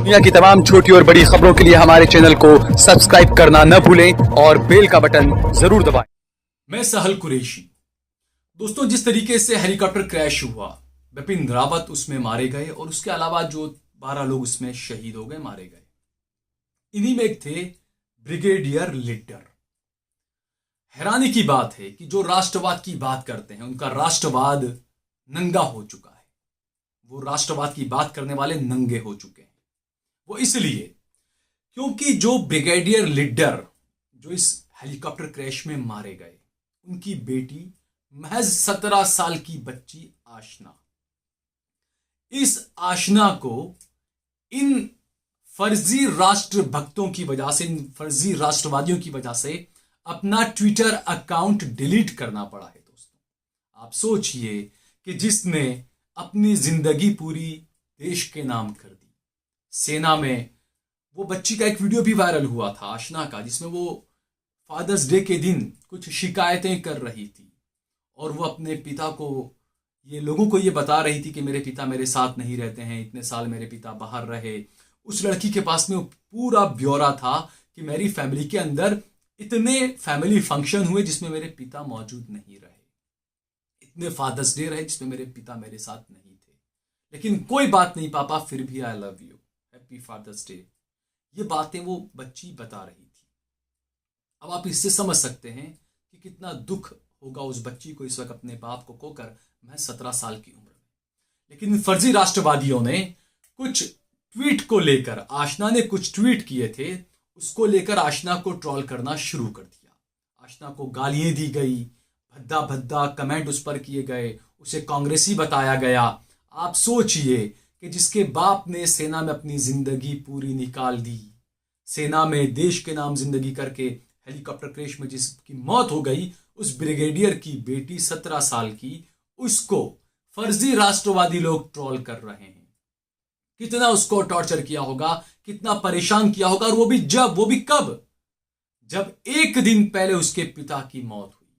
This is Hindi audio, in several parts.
दुनिया की तमाम छोटी और बड़ी खबरों के लिए हमारे चैनल को सब्सक्राइब करना न भूलें और बेल का बटन जरूर दबाएं। मैं सहल कुरैशी। दोस्तों, जिस तरीके से हेलीकॉप्टर क्रैश हुआ, बिपिन रावत उसमें मारे गए और उसके अलावा जो 12 लोग उसमें शहीद हो गए, मारे गए। इन्हीं में एक थे ब्रिगेडियर लिड्डर। हैरानी की बात है कि जो राष्ट्रवाद की बात करते हैं, उनका राष्ट्रवाद नंगा हो चुका है। वो राष्ट्रवाद की बात करने वाले नंगे हो चुके हैं। वो इसलिए क्योंकि जो ब्रिगेडियर लिड्डर जो इस हेलीकॉप्टर क्रैश में मारे गए, उनकी बेटी महज 17 साल की बच्ची आशना। इस आशना को इन फर्जी राष्ट्र भक्तों की वजह से, इन फर्जी राष्ट्रवादियों की वजह से अपना ट्विटर अकाउंट डिलीट करना पड़ा है। दोस्तों, आप सोचिए कि जिसने अपनी जिंदगी पूरी देश के नाम कर दी। सेना में वो बच्ची का एक वीडियो भी वायरल हुआ था आशना का, जिसमें वो फादर्स डे के दिन कुछ शिकायतें कर रही थी और वो अपने पिता को, ये लोगों को ये बता रही थी कि मेरे पिता मेरे साथ नहीं रहते हैं, इतने साल मेरे पिता बाहर रहे। उस लड़की के पास में पूरा ब्यौरा था कि मेरी फैमिली के अंदर इतने फैमिली फंक्शन हुए जिसमें मेरे पिता मौजूद नहीं रहे, इतने फादर्स डे रहे जिसमें मेरे पिता मेरे साथ नहीं थे, लेकिन कोई बात नहीं पापा, फिर भी I love you, happy father's day. ये बातें वो बच्ची बता रही थी। अब आप इससे समझ सकते हैं कि कितना दुख होगा उस बच्ची को इस वक्त अपने बाप को खोकर, मैं 17 साल की उम्र में। लेकिन फर्जी राष्ट्रवादियों ने कुछ ट्वीट को लेकर, आशना ने कुछ ट्वीट किए थे, उसको लेकर आशना को ट्रोल करना शुरू कर दिया। आशना को गालियां दी गई, भद्दा भद्दा कमेंट उस पर किए गए, उसे कांग्रेसी बताया गया। आप सोचिए कि जिसके बाप ने सेना में अपनी जिंदगी पूरी निकाल दी, सेना में देश के नाम जिंदगी करके हेलीकॉप्टर क्रैश में जिसकी मौत हो गई, उस ब्रिगेडियर की बेटी 17 साल की, उसको फर्जी राष्ट्रवादी लोग ट्रोल कर रहे हैं। कितना उसको टॉर्चर किया होगा, कितना परेशान किया होगा, और वो भी कब? जब एक दिन पहले उसके पिता की मौत हुई।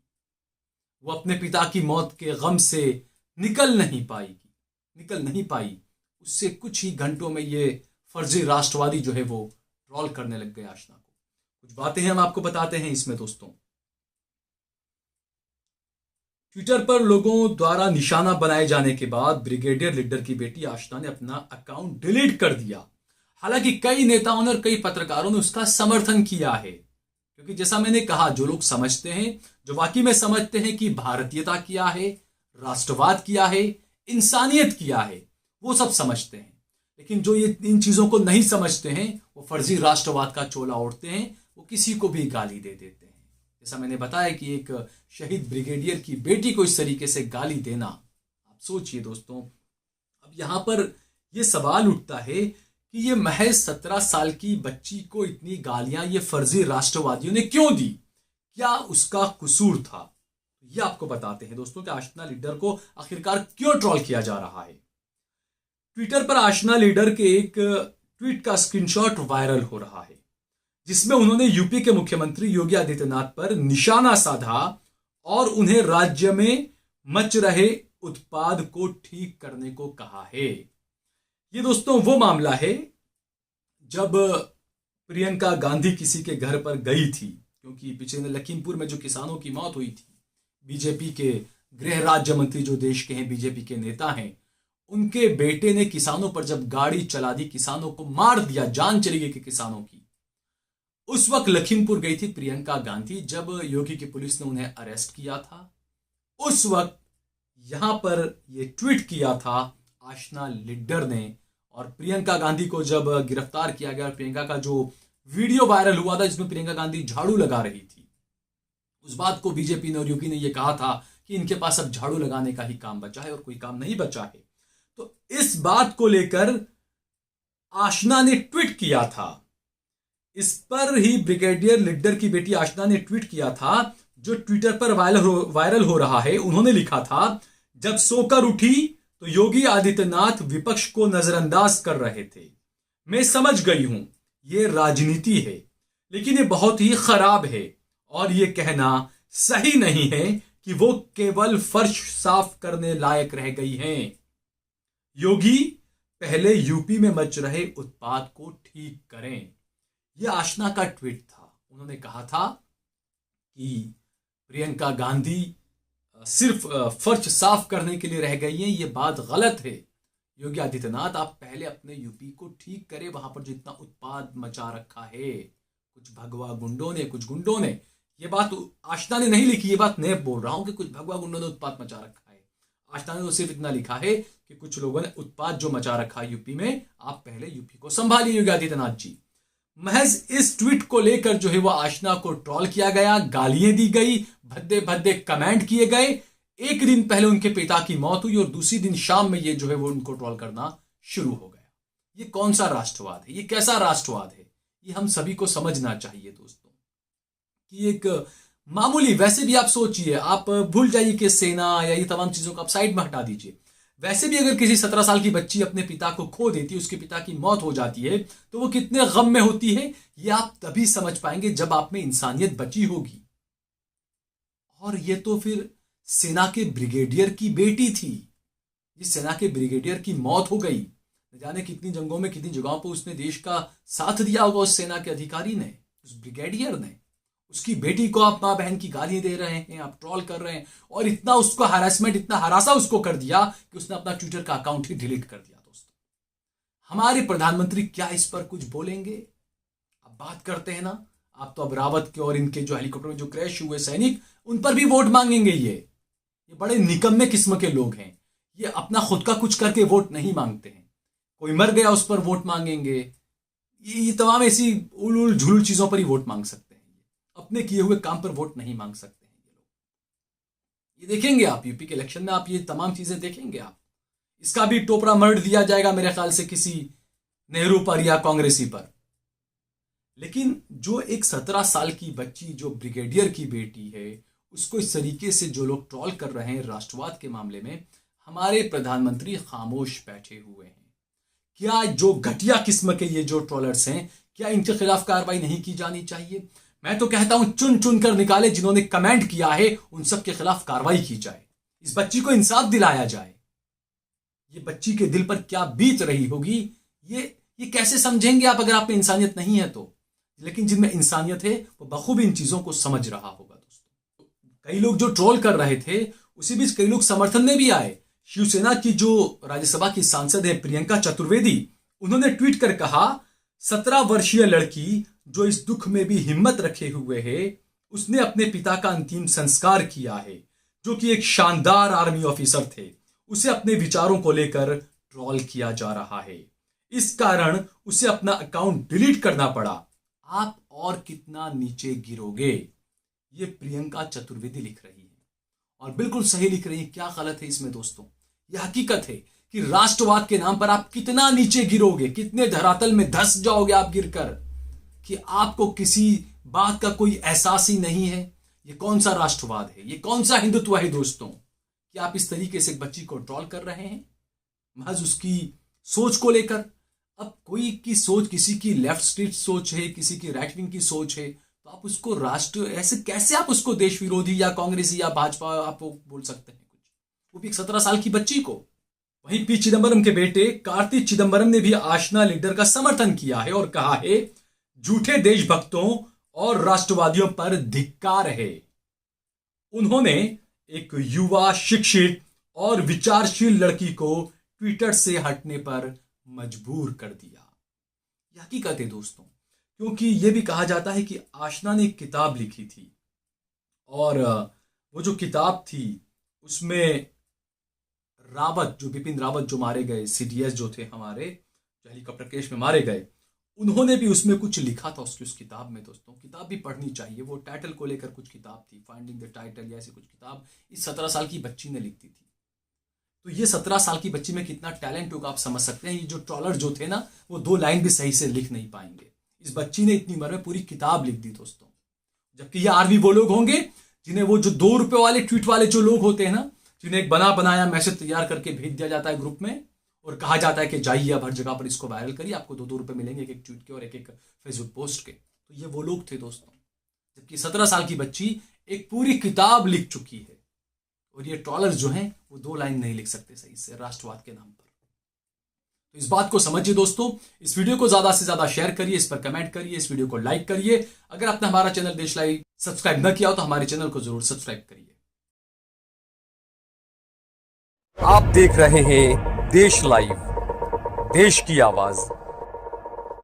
वो अपने पिता की मौत के गम से निकल नहीं पाई। उससे कुछ ही घंटों में ये फर्जी राष्ट्रवादी जो है वो ट्रोल करने लग गए आशना को। कुछ बातें हम आपको बताते हैं इसमें। दोस्तों, ट्विटर पर लोगों द्वारा निशाना बनाए जाने के बाद ब्रिगेडियर लिड्डर की बेटी आशना ने अपना अकाउंट डिलीट कर दिया। हालांकि कई नेताओं ने और कई पत्रकारों ने उसका समर्थन किया है, क्योंकि जैसा मैंने कहा, जो लोग समझते हैं, जो वाकई में समझते हैं कि भारतीयता क्या है, राष्ट्रवाद क्या है, इंसानियत क्या है, वो सब समझते हैं। लेकिन जो ये इन चीजों को नहीं समझते हैं, वो फर्जी राष्ट्रवाद का चोला ओढ़ते हैं, वो किसी को भी गाली दे देते हैं। जैसा मैंने बताया कि एक शहीद ब्रिगेडियर की बेटी को इस तरीके से गाली देना, आप सोचिए दोस्तों। अब यहां पर यह सवाल उठता है कि ये महज 17 साल की बच्ची को इतनी गालियां ये फर्जी राष्ट्रवादियों ने क्यों दी? क्या उसका कसूर था? ये आपको बताते हैं दोस्तों कि आशना लिड्डर को आखिरकार क्यों ट्रोल किया जा रहा है। ट्विटर पर आशना लिड्डर के एक ट्वीट का स्क्रीनशॉट वायरल हो रहा है, जिसमें उन्होंने यूपी के मुख्यमंत्री योगी आदित्यनाथ पर निशाना साधा और उन्हें राज्य में मच रहे उत्पाद को ठीक करने को कहा है। ये दोस्तों वो मामला है जब प्रियंका गांधी किसी के घर पर गई थी, क्योंकि पिछले लखीमपुर में जो किसानों की मौत हुई थी, बीजेपी के गृह राज्य मंत्री जो देश के हैं, बीजेपी के नेता हैं, उनके बेटे ने किसानों पर जब गाड़ी चला दी, किसानों को मार दिया, जान चली गई कि किसानों की। उस वक्त लखीमपुर गई थी प्रियंका गांधी, जब योगी की पुलिस ने उन्हें अरेस्ट किया था। उस वक्त यहां पर यह ट्वीट किया था आशना लिड्डर ने, और प्रियंका गांधी को जब गिरफ्तार किया गया, प्रियंका का जो वीडियो वायरल हुआ था जिसमें प्रियंका गांधी झाड़ू लगा रही थी, उस बात को बीजेपी ने और योगी ने यह कहा था कि इनके पास अब झाड़ू लगाने का ही काम बचा है और कोई काम नहीं बचा है। तो इस बात को लेकर आशना ने ट्वीट किया था। इस पर ही ब्रिगेडियर लिड्डर की बेटी आशना ने ट्वीट किया था, जो ट्विटर पर वायरल हो रहा है। उन्होंने लिखा था, जब सोकर उठी तो योगी आदित्यनाथ विपक्ष को नजरअंदाज कर रहे थे। मैं समझ गई हूं ये राजनीति है, लेकिन ये बहुत ही खराब है और ये कहना सही नहीं है कि वो केवल फर्श साफ करने लायक रह गई हैं। योगी, पहले यूपी में मच रहे उत्पात को ठीक करें। यह आशना का ट्वीट था। उन्होंने कहा था कि प्रियंका गांधी सिर्फ फर्श साफ करने के लिए रह गई हैं, ये बात गलत है। योगी आदित्यनाथ, आप पहले अपने यूपी को ठीक करें। वहां पर जितना उत्पाद मचा रखा है कुछ भगवा गुंडों ने, कुछ गुंडों ने, ये बात आशना ने नहीं लिखी, ये बात मैं बोल रहा हूं कि कुछ भगवा गुंडों ने उत्पाद मचा रखा है। आशना ने तो सिर्फ इतना लिखा है कि कुछ लोगों ने उत्पाद जो मचा रखा है यूपी में, आप पहले यूपी को संभालिए योगी आदित्यनाथ जी। महज इस ट्वीट को लेकर जो है वो आशना को ट्रोल किया गया, गालियां दी गई, भद्दे भद्दे कमेंट किए गए। एक दिन पहले उनके पिता की मौत हुई और दूसरी दिन शाम में ये जो है वो उनको ट्रोल करना शुरू हो गया। ये कौन सा राष्ट्रवाद है? ये कैसा राष्ट्रवाद है? ये हम सभी को समझना चाहिए दोस्तों कि एक मामूली, वैसे भी आप सोचिए, आप भूल जाइए कि सेना या ये तमाम चीजों को आप साइड में हटा दीजिए। वैसे भी अगर किसी 17 साल की बच्ची अपने पिता को खो देती है, उसके पिता की मौत हो जाती है, तो वो कितने गम में होती है, ये आप तभी समझ पाएंगे जब आप में इंसानियत बची होगी। और ये तो फिर सेना के ब्रिगेडियर की बेटी थी। जिस सेना के ब्रिगेडियर की मौत हो गई, न जाने कितनी जंगों में, कितनी जगहों पर उसने देश का साथ दिया होगा, उस सेना के अधिकारी ने, उस ब्रिगेडियर ने। उसकी बेटी को आप मां बहन की गालियां दे रहे हैं, आप ट्रोल कर रहे हैं, और इतना उसको हरासमेंट, इतना हरासा उसको कर दिया कि उसने अपना ट्विटर का अकाउंट ही डिलीट कर दिया। दोस्तों, हमारे प्रधानमंत्री क्या इस पर कुछ बोलेंगे? अब बात करते हैं ना, आप तो अब रावत के और इनके जो हेलीकॉप्टर में जो क्रैश हुए सैनिक, उन पर भी वोट मांगेंगे। ये बड़े निकम्मे किस्म के लोग हैं। ये अपना खुद का कुछ करके वोट नहीं मांगते हैं। कोई मर गया उस पर वोट मांगेंगे। ये तमाम ऐसी उल झुल चीजों पर ही वोट मांग सकते हैं। अपने किए हुए काम पर वोट नहीं मांग सकते हैं ये लोग। ये देखेंगे आप यूपी के इलेक्शन में, आप ये तमाम चीजें देखेंगे आप। इसका भी टोपरा मर्ड दिया जाएगा मेरे ख्याल से किसी नेहरू पर या कांग्रेसी पर। लेकिन जो एक 17 साल की बच्ची, जो ब्रिगेडियर की बेटी है, उसको इस तरीके से जो लोग ट्रोल कर रहे हैं राष्ट्रवाद के मामले में, हमारे प्रधानमंत्री खामोश बैठे हुए हैं। क्या जो घटिया किस्म के ये जो ट्रोलर्स हैं, क्या इनके खिलाफ कार्रवाई नहीं की जानी चाहिए? मैं तो कहता हूं चुन चुन कर निकाले, जिन्होंने कमेंट किया है उन सब के खिलाफ कार्रवाई की जाए। इस बच्ची को इंसाफ दिलाया जाए। ये बच्ची के दिल पर क्या बीत रही होगी, ये कैसे समझेंगे आप अगर आप में इंसानियत नहीं है तो? लेकिन जिनमें इंसानियत है वो बखूबी इन चीजों को समझ रहा होगा। दोस्तों, कई लोग जो ट्रोल कर रहे थे, उसी बीच कई लोग समर्थन में भी आए। शिवसेना की जो राज्यसभा की सांसद है प्रियंका चतुर्वेदी, उन्होंने ट्वीट कर कहा, 17 वर्षीय लड़की जो इस दुख में भी हिम्मत रखे हुए है, उसने अपने पिता का अंतिम संस्कार किया है, जो कि एक शानदार आर्मी ऑफिसर थे। उसे अपने विचारों को लेकर ट्रोल किया जा रहा है, इस कारण उसे अपना अकाउंट डिलीट करना पड़ा। आप और कितना नीचे गिरोगे? ये प्रियंका चतुर्वेदी लिख रही है और बिल्कुल सही लिख रही है। क्या गलत है इसमें दोस्तों? यह हकीकत है कि राष्ट्रवाद के नाम पर आप कितना नीचे गिरोगे, कितने धरातल में धंस जाओगे आप गिरकर, कि आपको किसी बात का कोई एहसास ही नहीं है। ये कौन सा राष्ट्रवाद है? ये कौन सा हिंदुत्व है दोस्तों, कि आप इस तरीके से एक बच्ची को ट्रोल कर रहे हैं महज उसकी सोच को लेकर? अब कोई की सोच, किसी की लेफ्ट स्ट्रीट सोच है, किसी की राइट विंग की सोच है, तो आप उसको राष्ट्र, ऐसे कैसे आप उसको देश विरोधी या कांग्रेसी या भाजपा आप बोल सकते हैं कुछ, वो भी एक 17 साल की बच्ची को? वहीं पी चिदंबरम के बेटे कार्ति चिदंबरम ने भी आशना लीडर का समर्थन किया है और कहा है, झूठे देशभक्तों और राष्ट्रवादियों पर धिक्कार है। उन्होंने एक युवा, शिक्षित और विचारशील लड़की को ट्विटर से हटने पर मजबूर कर दिया। यह हकीकत है दोस्तों, क्योंकि यह भी कहा जाता है कि आशना ने एक किताब लिखी थी और वो जो किताब थी उसमें रावत, जो बिपिन रावत जो मारे गए, सीडीएस जो थे हमारे, जो हेलीकॉप्टर क्रैश में मारे गए, उन्होंने भी उसमें कुछ लिखा था उसकी उस किताब में। दोस्तों, किताब भी पढ़नी चाहिए। वो टाइटल को लेकर कुछ किताब थी, फाइंडिंग द टाइटल या ऐसी कुछ किताब इस 17 साल की बच्ची ने लिखी थी। तो ये 17 साल की बच्ची में कितना टैलेंट होगा आप समझ सकते हैं। ये जो ट्रोलर जो थे ना, वो 2 लाइन भी सही से लिख नहीं पाएंगे। इस बच्ची ने इतनी उम्र में पूरी किताब लिख दी दोस्तों। जबकि ये आर्मी वो लोग होंगे जिन्हें वो जो 2 रुपए वाले ट्वीट वाले जो लोग होते हैं ना, जिन्हें एक बना बनाया मैसेज तैयार करके भेज दिया जाता है ग्रुप में और कहा जाता है कि जाइए अब हर जगह पर इसको वायरल करिए, आपको 2-2 रुपए मिलेंगे एक एक ट्वीट के और एक एक फेसबुक पोस्ट के। तो ये वो लोग थे दोस्तों। जबकि 17 साल की बच्ची एक पूरी किताब लिख चुकी है और ये ट्रोलर्स जो हैं वो 2 लाइन नहीं लिख सकते सही से राष्ट्रवाद के नाम पर। इस बात को समझिए दोस्तों। इस वीडियो को ज्यादा से ज्यादा शेयर करिए, इस पर कमेंट करिए, इस वीडियो को लाइक करिए। अगर आपने हमारा चैनल देश लाइव सब्सक्राइब न किया हो तो हमारे चैनल को जरूर सब्सक्राइब करिए। आप देख रहे हैं देश लाइव, देश की आवाज।